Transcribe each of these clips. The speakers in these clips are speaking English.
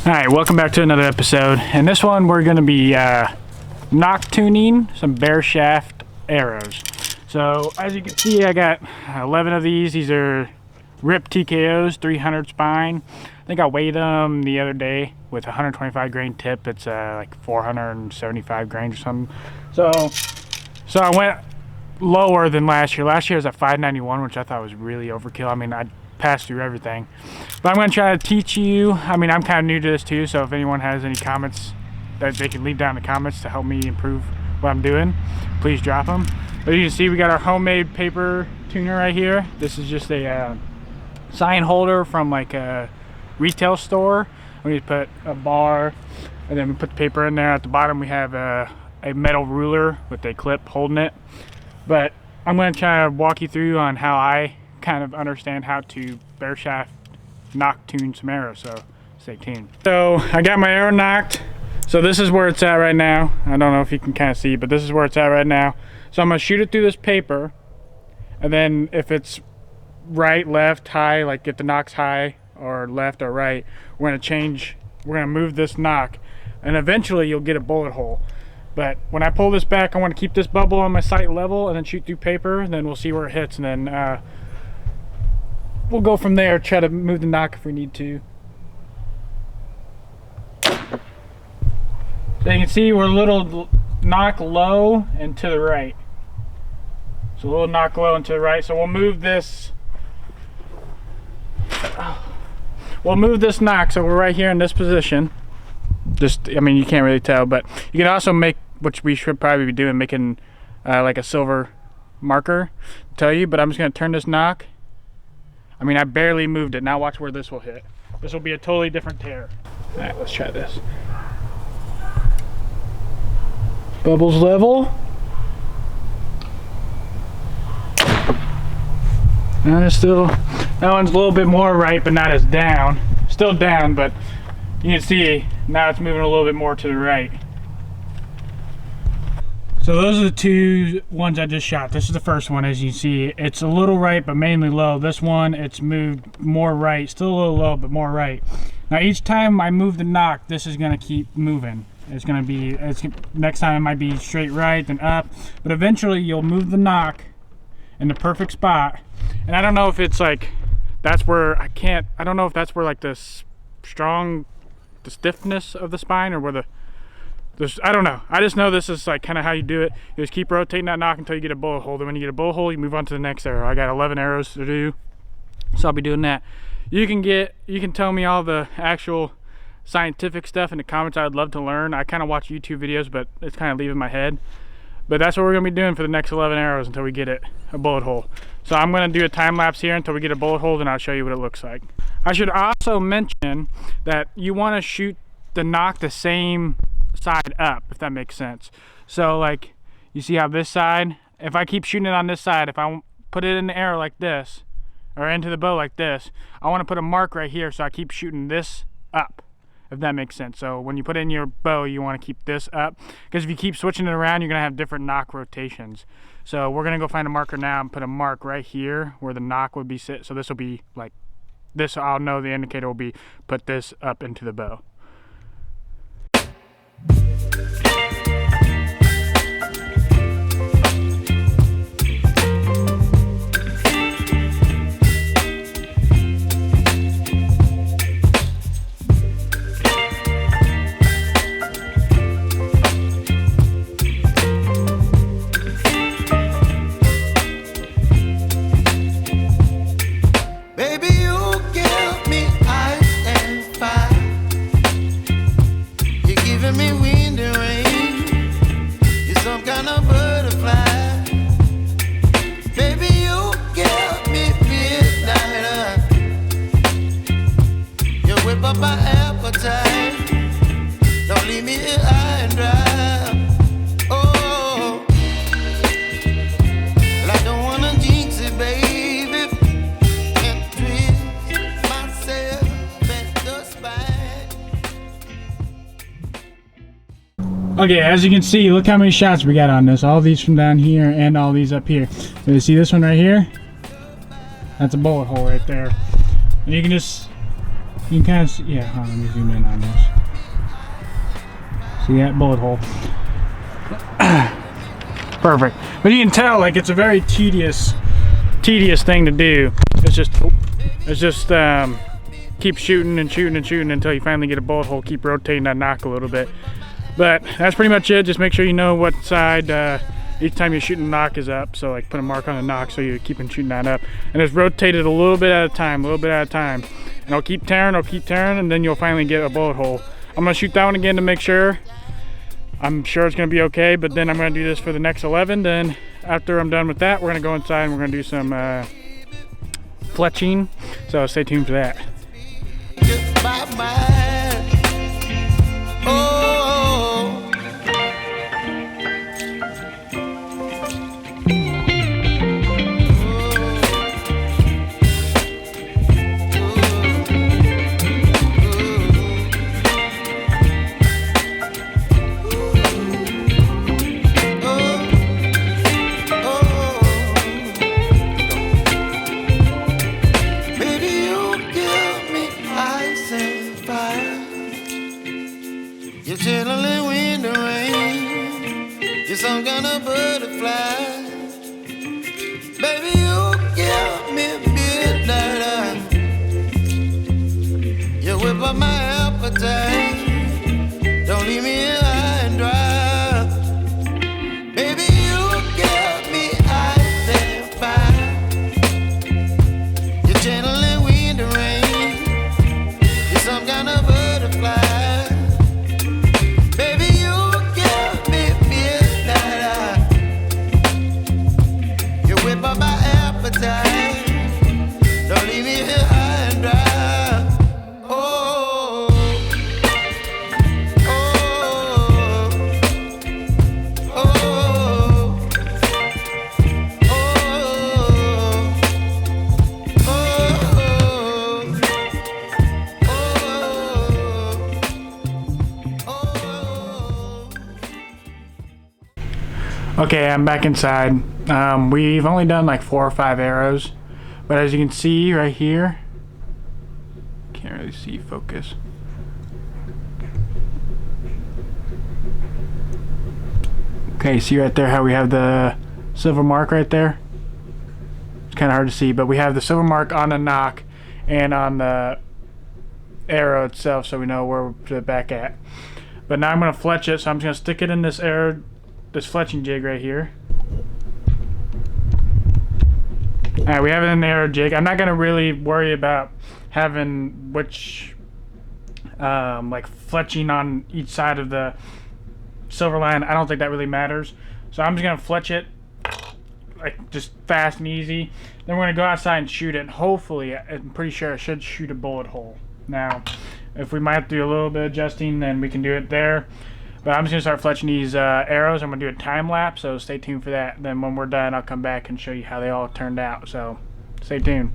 Alright, welcome back to another episode. In this one we're going to be Nock tuning some bare shaft arrows. So as you can see, I got 11 of these. These are RIP TKOs, 300 spine. I think I weighed them the other day with 125 grain tip. It's like 475 grains or something. So I went lower than last year. Last year was at 591, which I thought was really overkill. I mean, I passed through everything. But I'm going to try to teach you. I mean, I'm kind of new to this too, so if anyone has any comments that they can leave down in the comments to help me improve what I'm doing, please drop them. But you can see we got our homemade paper tuner right here. This is just a sign holder from like a retail store. We just put a bar and then we put the paper in there. At the bottom we have a metal ruler with a clip holding it. But I'm going to try to walk you through on how I kind of understand how to bare shaft Nock tune some arrows, so stay tuned. So I got my arrow nocked. So this is where it's at right now. I don't know if you can kind of see, but this is where it's at right now. So I'm going to shoot it through this paper, and then if it's right, left, high, like if the nock's high or left or right, we're going to move this nock, and eventually you'll get a bullet hole. But when I pull this back, I want to keep this bubble on my sight level and then shoot through paper, and then we'll see where it hits, and then we'll go from there, try to move the nock if we need to. So you can see we're a little nock low and to the right. So a little nock low and to the right. So we'll move this. We'll move this nock so we're right here in this position. Just, I mean, you can't really tell, but you can also make, which we should probably be doing, making like a silver marker to tell you, but I'm just going to turn this nock. I mean, I barely moved it. Now watch where this will hit. This will be a totally different tear. All right, let's try this. Bubbles level. And it's still, that one's a little bit more right, but not as down. Still down, but you can see now it's moving a little bit more to the right. So those are the two ones I just shot. This is the first one. As you see, it's a little right but mainly low. This one, it's moved more right, still a little low but more right. Now each time I move the nock, this is going to keep moving. It's going to be, next time it might be straight right then up, but eventually you'll move the nock in the perfect spot. And I don't know if it's like, that's where I don't know if that's where like the stiffness of the spine, or where I don't know. I just know this is like kind of how you do it. You just keep rotating that nock until you get a bullet hole. Then when you get a bullet hole, you move on to the next arrow. I got 11 arrows to do, so I'll be doing that. You can tell me all the actual scientific stuff in the comments. I'd love to learn. I kind of watch YouTube videos, but it's kind of leaving my head. But that's what we're gonna be doing for the next 11 arrows until we get a bullet hole. So I'm gonna do a time lapse here until we get a bullet hole, and I'll show you what it looks like. I should also mention that you want to shoot the nock the same side up, if that makes sense. So like, you see how this side, if I keep shooting it on this side, if I put it in the arrow like this, or into the bow like this, I want to put a mark right here, so I keep shooting this up, if that makes sense. So when you put it in your bow, you want to keep this up, because if you keep switching it around, you're going to have different nock rotations. So we're going to go find a marker now and put a mark right here where the nock would be sit. So this will be like this. I'll know the indicator will be put this up into the bow. Okay, as you can see, look how many shots we got on this. All these from down here and all these up here. So you see this one right here? That's a bullet hole right there. And you can just You can kind of see, yeah, hold on, let me zoom in on this. See that bullet hole? Perfect. But you can tell, like, it's a very tedious thing to do. It's just keep shooting and shooting and shooting until you finally get a bullet hole. Keep rotating that nock a little bit. But that's pretty much it. Just make sure you know what side each time you're shooting the nock is up. So like put a mark on the nock so you're keeping shooting that up. And just rotate it a little bit at a time, And I'll keep tearing, and then you'll finally get a bullet hole. I'm gonna shoot that one again to make sure. I'm sure it's gonna be okay, but then I'm gonna do this for the next 11. Then after I'm done with that, we're gonna go inside and we're gonna do some fletching. So stay tuned for that. You're chilling in the rain. You're some kind of butterfly. Baby, you give me midnight. You whip up my appetite. Don't leave me here high and dry. Baby, you give me ice and fire. You're channeling wind and rain. You're some kind of butterfly. Don't leave me here high and dry. Oh, oh, oh, oh, Okay, I'm back inside. We've only done like 4 or 5 arrows, but as you can see right here, can't really see, focus. Okay, see right there how we have the silver mark right there? It's kind of hard to see, but we have the silver mark on the nock and on the arrow itself, so we know where we're put it back at. But now I'm going to fletch it, so I'm just going to stick it in this arrow, this fletching jig right here. Alright, we have it in the arrow jig. I'm not going to really worry about having which like fletching on each side of the silver line. I don't think that really matters. So I'm just going to fletch it like just fast and easy. Then we're going to go outside and shoot it. And hopefully, I'm pretty sure I should shoot a bullet hole. Now, if we might have to do a little bit of adjusting, then we can do it there. But I'm just going to start fletching these arrows. I'm going to do a time lapse, so stay tuned for that. Then when we're done, I'll come back and show you how they all turned out. So stay tuned.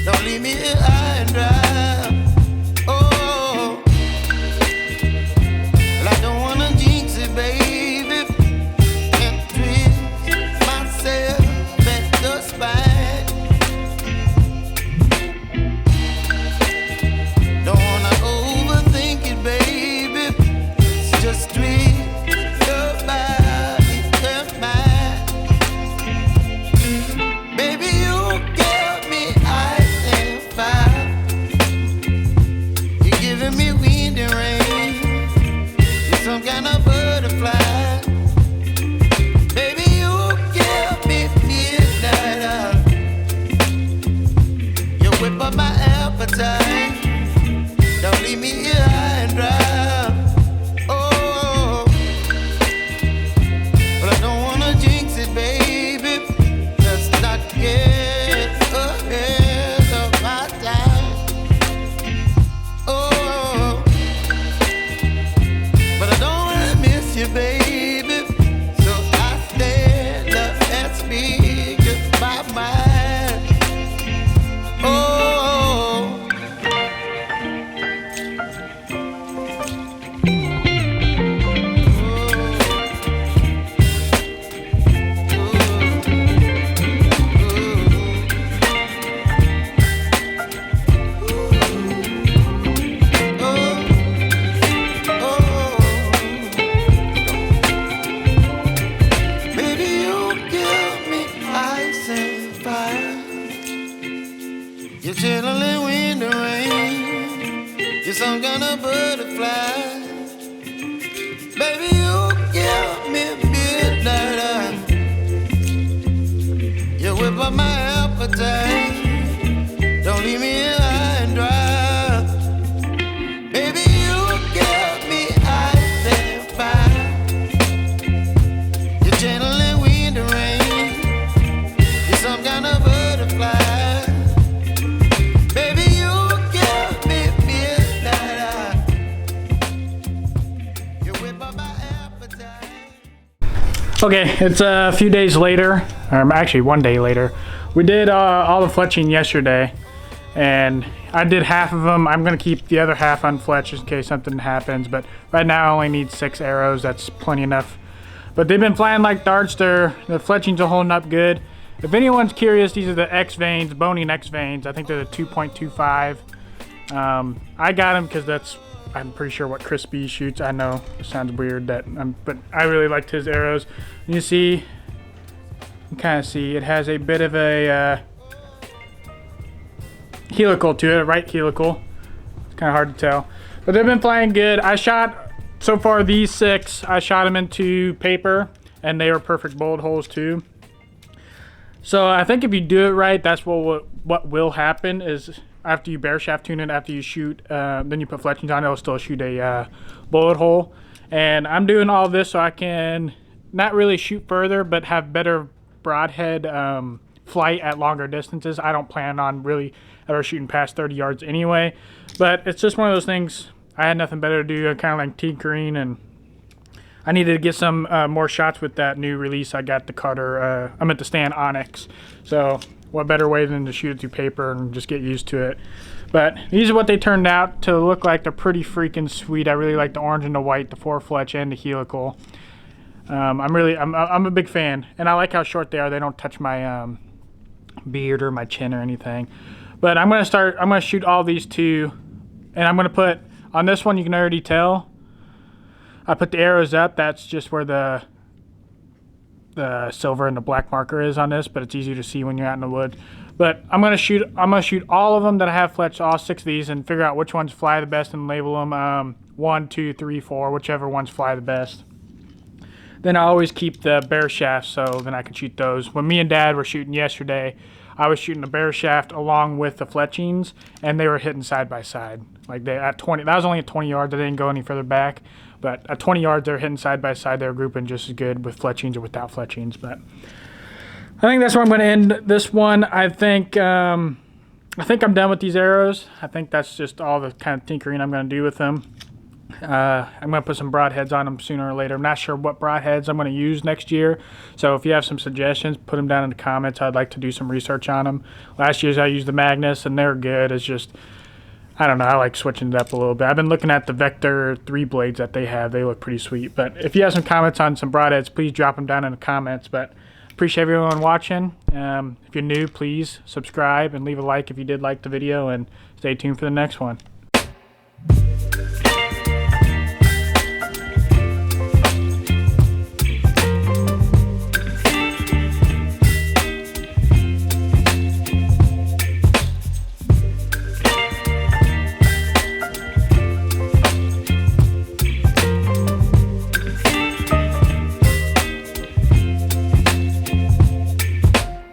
Don't leave me here high and dry. Oh, well, I don't wanna jinx it, baby, and twist myself at the spine. Don't wanna overthink it, baby. It's just twist your body and mine. Baby, you care. butterfly. Baby, you give me midnight. You whip up my appetite. Don't leave me here high and dry. Baby, you give me ice and fire. You're channeling wind and rain. You're some kind of butterfly. Baby, you give me midnight. You whip up my appetite. Okay, it's a few days later, or actually 1 day later. We did all the fletching yesterday, and I did half of them. I'm gonna keep the other half unfletched in case something happens, but right now I only need 6 arrows. That's plenty enough. But they've been flying like darts. The fletchings are holding up good. If anyone's curious, these are the X veins, boning X veins. I think they're the 2.25. I got them because I'm pretty sure what Chris B shoots. I know it sounds weird but I really liked his arrows. And you see, you can kind of see it has a bit of a helical to it, right helical. It's kind of hard to tell, but they've been flying good. I shot, so far these 6, I shot them into paper, and they were perfect bullet holes too. So I think if you do it right, that's what will happen is after you bare shaft tune it, after you shoot, then you put fletchings on, it'll still shoot a bullet hole. And I'm doing all this so I can not really shoot further, but have better broadhead flight at longer distances. I don't plan on really ever shooting past 30 yards anyway, but it's just one of those things. I had nothing better to do. I kind of like tinkering, and I needed to get some more shots with that new release. I got the cutter, I'm at the stand Onyx. So what better way than to shoot it through paper and just get used to it. But these are what they turned out to look like. They're pretty freaking sweet. I really like the orange and the white, the 4-fletch and the helical. I'm a big fan, and I like how short they are. They don't touch my beard or my chin or anything. But I'm gonna shoot all these 2, and I'm gonna put on this one. You can already tell I put the arrows up. That's just where the silver and the black marker is on this, but it's easier to see when you're out in the woods. But I'm gonna shoot all of them that I have fletched, all 6 of these, and figure out which ones fly the best and label them 1, 2, 3, 4, whichever ones fly the best. Then I always keep the bare shafts, so then I can shoot those. When me and Dad were shooting yesterday, I was shooting a bare shaft along with the fletchings, and they were hitting side by side. Like at 20, that was only at 20 yards. I didn't go any further back, but at 20 yards, they're hitting side by side. They were grouping just as good with fletchings or without fletchings. But I think that's where I'm going to end this one. I think I'm done with these arrows. I think that's just all the kind of tinkering I'm going to do with them. I'm going to put some broadheads on them sooner or later. I'm not sure what broadheads I'm going to use next year. So if you have some suggestions, put them down in the comments. I'd like to do some research on them. Last year's I used the Magnus, and they're good. It's just, I don't know, I like switching it up a little bit. I've been looking at the Vector 3 blades that they have. They look pretty sweet. But if you have some comments on some broadheads, please drop them down in the comments. But appreciate everyone watching. If you're new, please subscribe and leave a like if you did like the video, and stay tuned for the next one.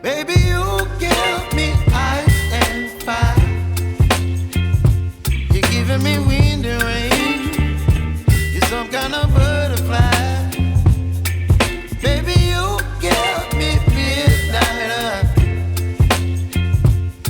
Baby, you give me ice and fire. You're giving me wind and rain. You're some kind of bird.